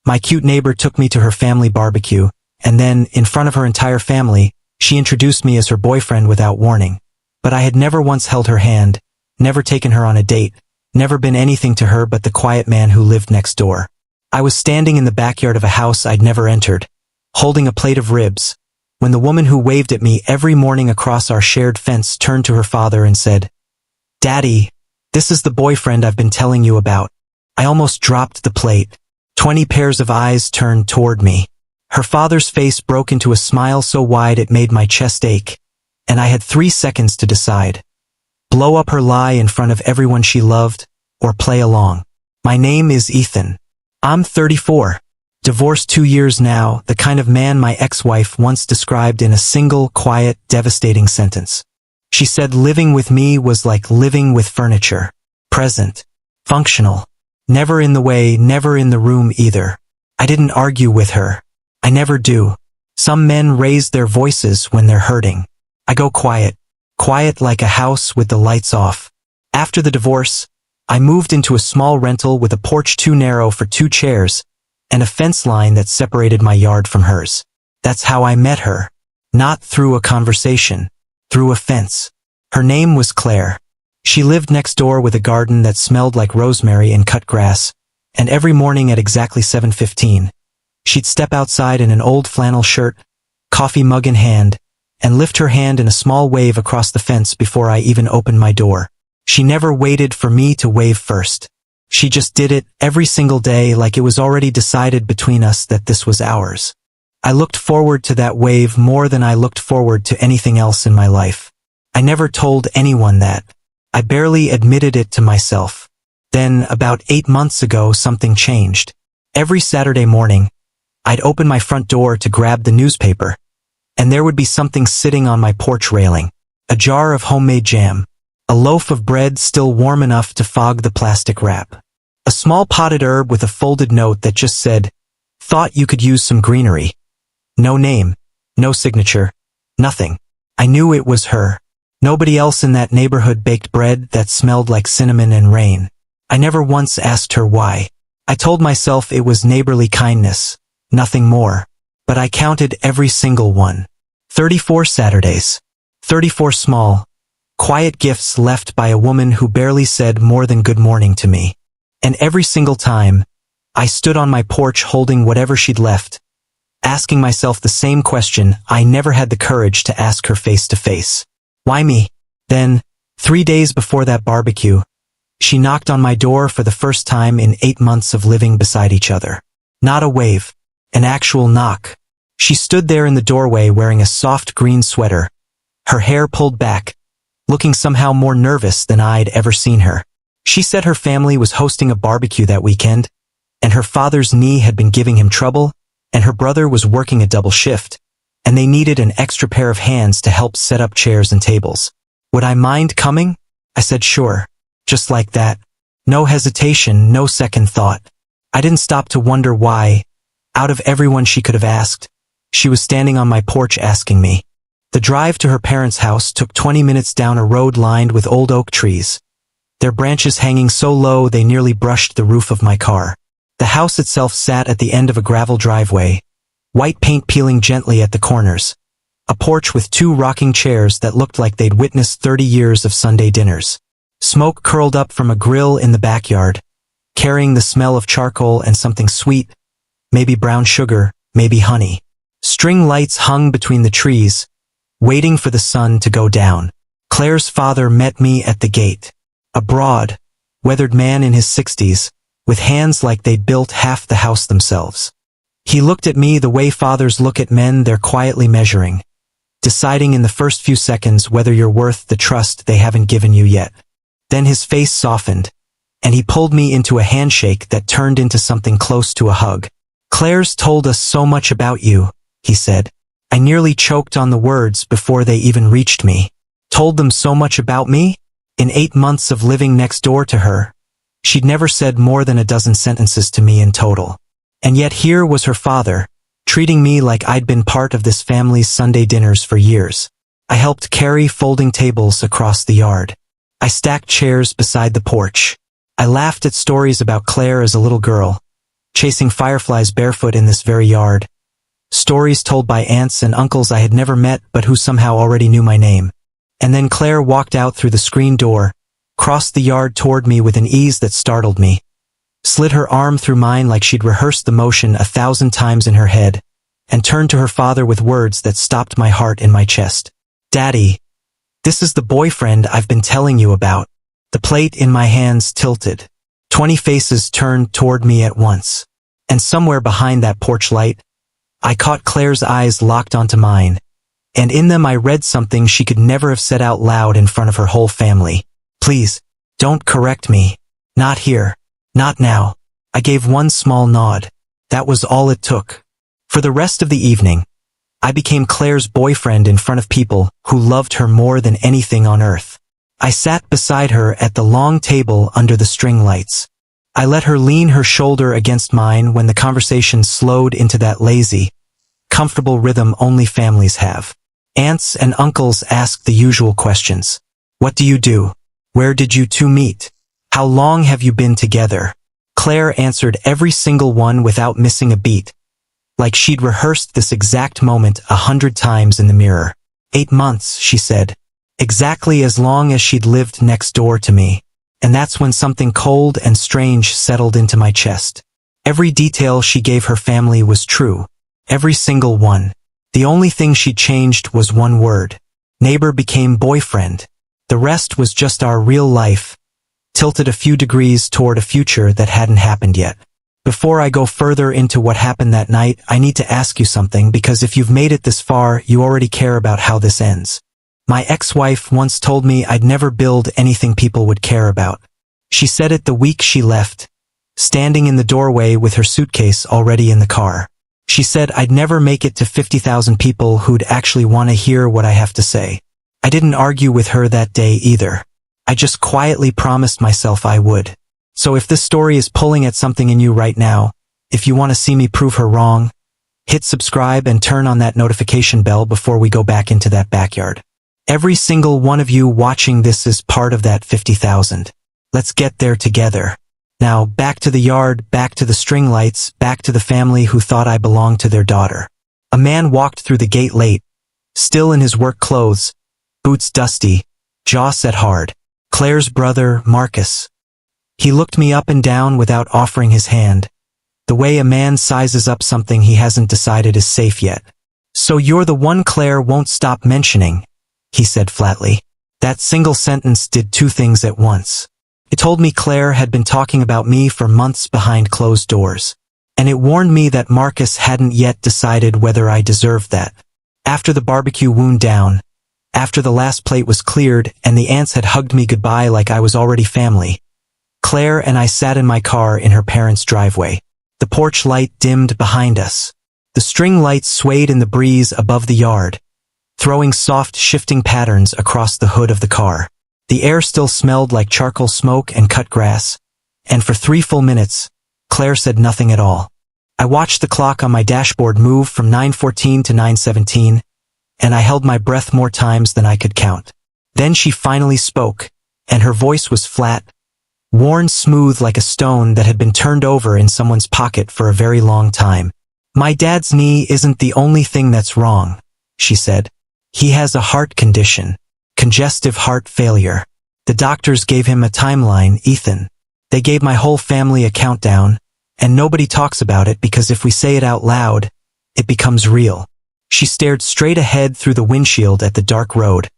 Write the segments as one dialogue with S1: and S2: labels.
S1: My cute neighbor took me to her family barbecue, and then, in front of her entire family, she introduced me as her boyfriend without warning. But I had never once held her hand, never taken her on a date, never been anything to her but the quiet man who lived next door. I was standing in the backyard of a house I'd never entered, holding a plate of ribs, when the woman who waved at me every morning across our shared fence turned to her father and said, "Daddy, this is the boyfriend I've been telling you about." I almost dropped the plate. 20 pairs of eyes turned toward me. Her father's face broke into a smile so wide it made my chest ache, and I had 3 seconds to decide. Blow up her lie in front of everyone she loved, or play along. My name is Ethan. I'm 34. Divorced 2 years now, the kind of man my ex-wife once described in a single, quiet, devastating sentence. She said living with me was like living with furniture. Present. Functional. Never in the way, never in the room either. I didn't argue with her. I never do. Some men raise their voices when they're hurting. I go quiet. Quiet like a house with the lights off. After the divorce, I moved into a small rental with a porch too narrow for 2 chairs, and a fence line that separated my yard from hers. That's how I met her. Not through a conversation. Through a fence. Her name was Claire. She lived next door with a garden that smelled like rosemary and cut grass, and every morning at exactly 7:15, she'd step outside in an old flannel shirt, coffee mug in hand, and lift her hand in a small wave across the fence before I even opened my door. She never waited for me to wave first. She just did it every single day like it was already decided between us that this was ours. I looked forward to that wave more than I looked forward to anything else in my life. I never told anyone that. I barely admitted it to myself. Then, about 8 months ago, something changed. Every Saturday morning, I'd open my front door to grab the newspaper, and there would be something sitting on my porch railing. A jar of homemade jam. A loaf of bread still warm enough to fog the plastic wrap. A small potted herb with a folded note that just said, "Thought you could use some greenery." No name, no signature, nothing. I knew it was her. Nobody else in that neighborhood baked bread that smelled like cinnamon and rain. I never once asked her why. I told myself it was neighborly kindness, nothing more. But I counted every single one. 34 Saturdays. 34 small, quiet gifts left by a woman who barely said more than good morning to me. And every single time, I stood on my porch holding whatever she'd left, asking myself the same question I never had the courage to ask her face to face. Why me? Then, 3 days before that barbecue, she knocked on my door for the first time in 8 months of living beside each other. Not a wave, an actual knock. She stood there in the doorway wearing a soft green sweater, her hair pulled back, looking somehow more nervous than I'd ever seen her. She said her family was hosting a barbecue that weekend, and her father's knee had been giving him trouble, and her brother was working a double shift, and they needed an extra pair of hands to help set up chairs and tables. Would I mind coming? I said sure. Just like that. No hesitation, no second thought. I didn't stop to wonder why. Out of everyone she could have asked, she was standing on my porch asking me. The drive to her parents' house took 20 minutes down a road lined with old oak trees, their branches hanging so low they nearly brushed the roof of my car. The house itself sat at the end of a gravel driveway, white paint peeling gently at the corners, a porch with 2 rocking chairs that looked like they'd witnessed 30 years of Sunday dinners. Smoke curled up from a grill in the backyard, carrying the smell of charcoal and something sweet, maybe brown sugar, maybe honey. String lights hung between the trees, waiting for the sun to go down. Claire's father met me at the gate. A broad, weathered man in his 60s, with hands like they'd built half the house themselves. He looked at me the way fathers look at men they're quietly measuring, deciding in the first few seconds whether you're worth the trust they haven't given you yet. Then his face softened, and he pulled me into a handshake that turned into something close to a hug. "Claire's told us so much about you," he said. I nearly choked on the words before they even reached me. Told them so much about me? In 8 months of living next door to her, she'd never said more than a dozen sentences to me in total. And yet here was her father, treating me like I'd been part of this family's Sunday dinners for years. I helped carry folding tables across the yard. I stacked chairs beside the porch. I laughed at stories about Claire as a little girl, chasing fireflies barefoot in this very yard. Stories told by aunts and uncles I had never met but who somehow already knew my name. And then Claire walked out through the screen door, crossed the yard toward me with an ease that startled me, slid her arm through mine like she'd rehearsed the motion 1,000 times in her head, and turned to her father with words that stopped my heart in my chest. "Daddy, this is the boyfriend I've been telling you about." The plate in my hands tilted. 20 faces turned toward me at once. And somewhere behind that porch light, I caught Claire's eyes locked onto mine, and in them I read something she could never have said out loud in front of her whole family. "Please, don't correct me. Not here. Not now." I gave one small nod. That was all it took. For the rest of the evening, I became Claire's boyfriend in front of people who loved her more than anything on earth. I sat beside her at the long table under the string lights. I let her lean her shoulder against mine when the conversation slowed into that lazy, comfortable rhythm only families have. Aunts and uncles asked the usual questions. "What do you do? Where did you two meet? How long have you been together?" Claire answered every single one without missing a beat, like she'd rehearsed this exact moment 100 times in the mirror. 8 months, she said, exactly as long as she'd lived next door to me. And that's when something cold and strange settled into my chest. Every detail she gave her family was true. Every single one. The only thing she changed was one word. Neighbor became boyfriend. The rest was just our real life, tilted a few degrees toward a future that hadn't happened yet. Before I go further into what happened that night, I need to ask you something, because if you've made it this far, you already care about how this ends. My ex-wife once told me I'd never build anything people would care about. She said it the week she left, standing in the doorway with her suitcase already in the car. She said I'd never make it to 50,000 people who'd actually want to hear what I have to say. I didn't argue with her that day either. I just quietly promised myself I would. So if this story is pulling at something in you right now, if you want to see me prove her wrong, hit subscribe and turn on that notification bell before we go back into that backyard. Every single one of you watching this is part of that 50,000. Let's get there together. Now, back to the yard, back to the string lights, back to the family who thought I belonged to their daughter. A man walked through the gate late, still in his work clothes, boots dusty, jaw set hard. Claire's brother, Marcus. He looked me up and down without offering his hand, the way a man sizes up something he hasn't decided is safe yet. "So you're the one Claire won't stop mentioning," he said flatly. That single sentence did two things at once. It told me Claire had been talking about me for months behind closed doors, and it warned me that Marcus hadn't yet decided whether I deserved that. After the barbecue wound down, after the last plate was cleared and the aunts had hugged me goodbye like I was already family, Claire and I sat in my car in her parents' driveway. The porch light dimmed behind us. The string lights swayed in the breeze above the yard, throwing soft, shifting patterns across the hood of the car. The air still smelled like charcoal smoke and cut grass, and for 3 full minutes, Claire said nothing at all. I watched the clock on my dashboard move from 9:14 to 9:17, and I held my breath more times than I could count. Then she finally spoke, and her voice was flat, worn smooth like a stone that had been turned over in someone's pocket for a very long time. "My dad's knee isn't the only thing that's wrong," she said. "He has a heart condition, congestive heart failure. The doctors gave him a timeline, Ethan. They gave my whole family a countdown, and nobody talks about it because if we say it out loud, it becomes real." She stared straight ahead through the windshield at the dark road,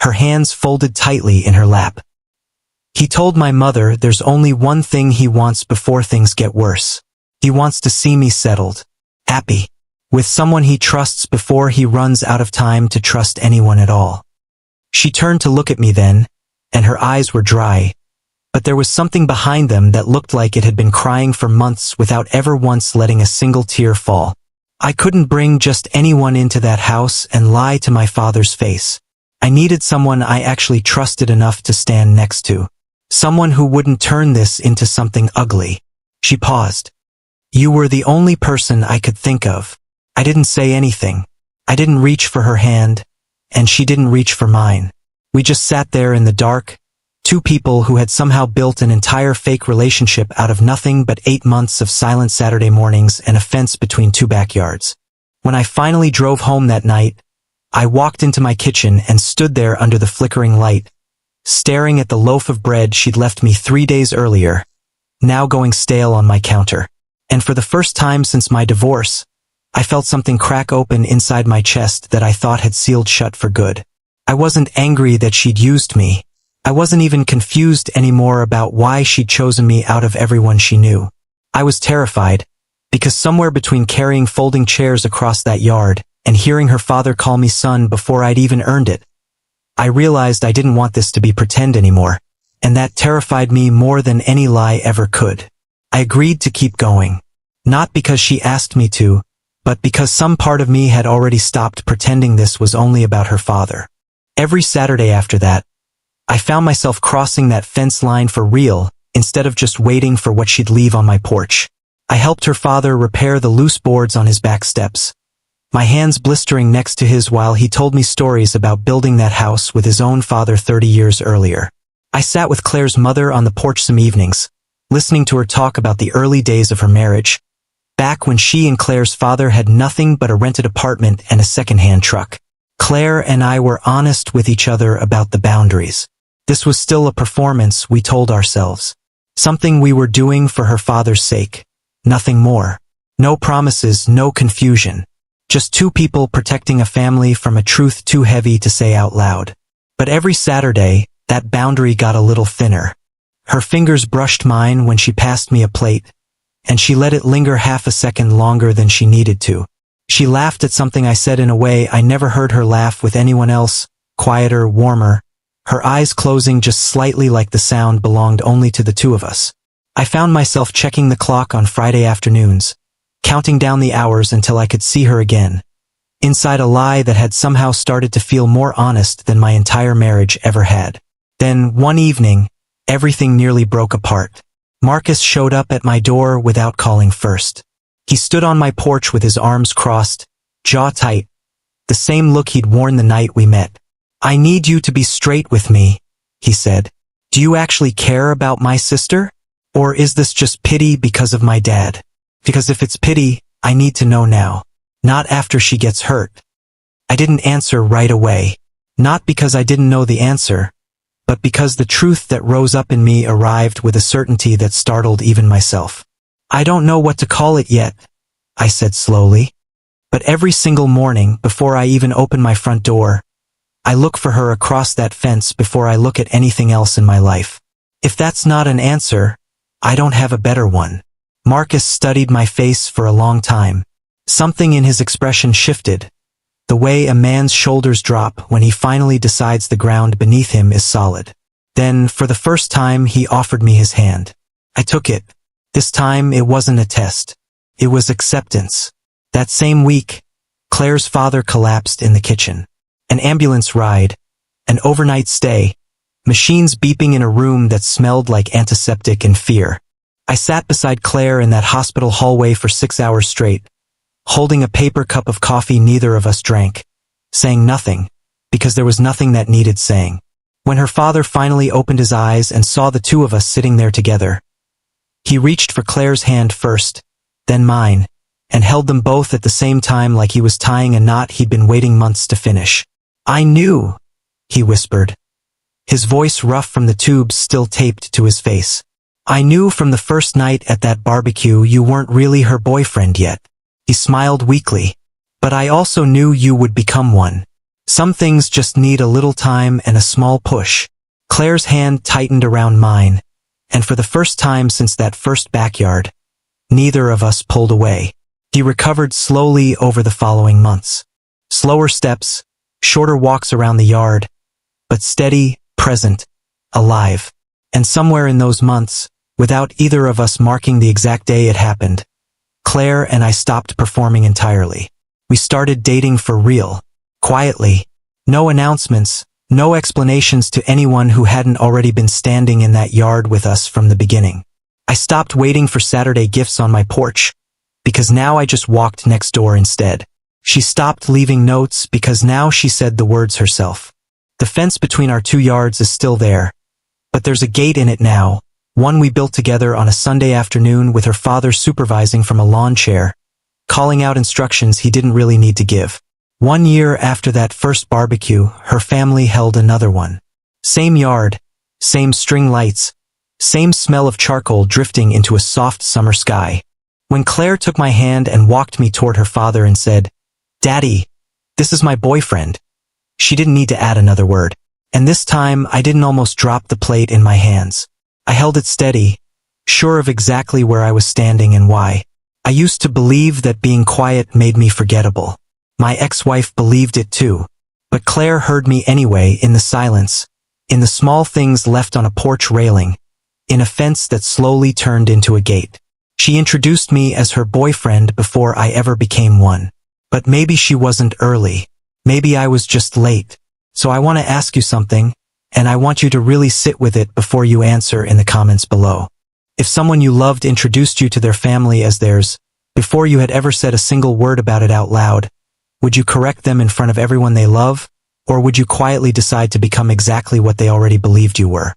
S1: her hands folded tightly in her lap. "He told my mother there's only one thing he wants before things get worse. He wants to see me settled, happy, with someone he trusts before he runs out of time to trust anyone at all." She turned to look at me then, and her eyes were dry, but there was something behind them that looked like it had been crying for months without ever once letting a single tear fall. I couldn't bring just anyone into that house and lie to my father's face. I needed someone I actually trusted enough to stand next to. Someone who wouldn't turn this into something ugly. She paused. "You were the only person I could think of." I didn't say anything. I didn't reach for her hand, and she didn't reach for mine. We just sat there in the dark, two people who had somehow built an entire fake relationship out of nothing but 8 months of silent Saturday mornings and a fence between two backyards. When I finally drove home that night, I walked into my kitchen and stood there under the flickering light, staring at the loaf of bread she'd left me 3 days earlier, now going stale on my counter. And for the first time since my divorce, I felt something crack open inside my chest that I thought had sealed shut for good. I wasn't angry that she'd used me. I wasn't even confused anymore about why she'd chosen me out of everyone she knew. I was terrified, because somewhere between carrying folding chairs across that yard and hearing her father call me son before I'd even earned it, I realized I didn't want this to be pretend anymore, and that terrified me more than any lie ever could. I agreed to keep going, not because she asked me to, but because some part of me had already stopped pretending this was only about her father. Every Saturday after that, I found myself crossing that fence line for real, instead of just waiting for what she'd leave on my porch. I helped her father repair the loose boards on his back steps, my hands blistering next to his while he told me stories about building that house with his own father 30 years earlier. I sat with Claire's mother on the porch some evenings, listening to her talk about the early days of her marriage, back when she and Claire's father had nothing but a rented apartment and a second-hand truck. Claire and I were honest with each other about the boundaries. This was still a performance, we told ourselves. Something we were doing for her father's sake. Nothing more. No promises, no confusion. Just two people protecting a family from a truth too heavy to say out loud. But every Saturday, that boundary got a little thinner. Her fingers brushed mine when she passed me a plate, and she let it linger half a second longer than she needed to. She laughed at something I said in a way I never heard her laugh with anyone else, quieter, warmer, her eyes closing just slightly like the sound belonged only to the two of us. I found myself checking the clock on Friday afternoons, counting down the hours until I could see her again, inside a lie that had somehow started to feel more honest than my entire marriage ever had. Then, one evening, everything nearly broke apart. Marcus showed up at my door without calling first. He stood on my porch with his arms crossed, jaw tight, the same look he'd worn the night we met. "I need you to be straight with me," he said. "Do you actually care about my sister? Or is this just pity because of my dad? Because if it's pity, I need to know now, not after she gets hurt." I didn't answer right away, not because I didn't know the answer, but because the truth that rose up in me arrived with a certainty that startled even myself. "I don't know what to call it yet," I said slowly. "But every single morning, before I even open my front door, I look for her across that fence before I look at anything else in my life. If that's not an answer, I don't have a better one." Marcus studied my face for a long time. Something in his expression shifted, the way a man's shoulders drop when he finally decides the ground beneath him is solid. Then, for the first time, he offered me his hand. I took it. This time, it wasn't a test. It was acceptance. That same week, Claire's father collapsed in the kitchen. An ambulance ride, an overnight stay, machines beeping in a room that smelled like antiseptic and fear. I sat beside Claire in that hospital hallway for 6 hours straight, holding a paper cup of coffee neither of us drank, saying nothing, because there was nothing that needed saying. When her father finally opened his eyes and saw the two of us sitting there together, he reached for Claire's hand first, then mine, and held them both at the same time like he was tying a knot he'd been waiting months to finish. "I knew," he whispered, his voice rough from the tubes still taped to his face. "I knew from the first night at that barbecue you weren't really her boyfriend yet." He smiled weakly. "But I also knew you would become one. Some things just need a little time and a small push." Claire's hand tightened around mine, and for the first time since that first backyard, neither of us pulled away. He recovered slowly over the following months. Slower steps, shorter walks around the yard, but steady, present, alive. And somewhere in those months, without either of us marking the exact day it happened, Claire and I stopped performing entirely. We started dating for real, quietly. No announcements, no explanations to anyone who hadn't already been standing in that yard with us from the beginning. I stopped waiting for Saturday gifts on my porch, because now I just walked next door instead. She stopped leaving notes because now she said the words herself. The fence between our two yards is still there, But there's a gate in it now, one we built together on a Sunday afternoon with her father supervising from a lawn chair, calling out instructions he didn't really need to give. 1 year after that first barbecue, her family held another one. Same yard, same string lights, same smell of charcoal drifting into a soft summer sky. When Claire took my hand and walked me toward her father and said, "Daddy, this is my boyfriend," she didn't need to add another word. And this time, I didn't almost drop the plate in my hands. I held it steady, sure of exactly where I was standing and why. I used to believe that being quiet made me forgettable. My ex-wife believed it too. But Claire heard me anyway in the silence, in the small things left on a porch railing, in a fence that slowly turned into a gate. She introduced me as her boyfriend before I ever became one. But maybe she wasn't early. Maybe I was just late. So I want to ask you something, and I want you to really sit with it before you answer in the comments below. If someone you loved introduced you to their family as theirs, before you had ever said a single word about it out loud, would you correct them in front of everyone they love, or would you quietly decide to become exactly what they already believed you were?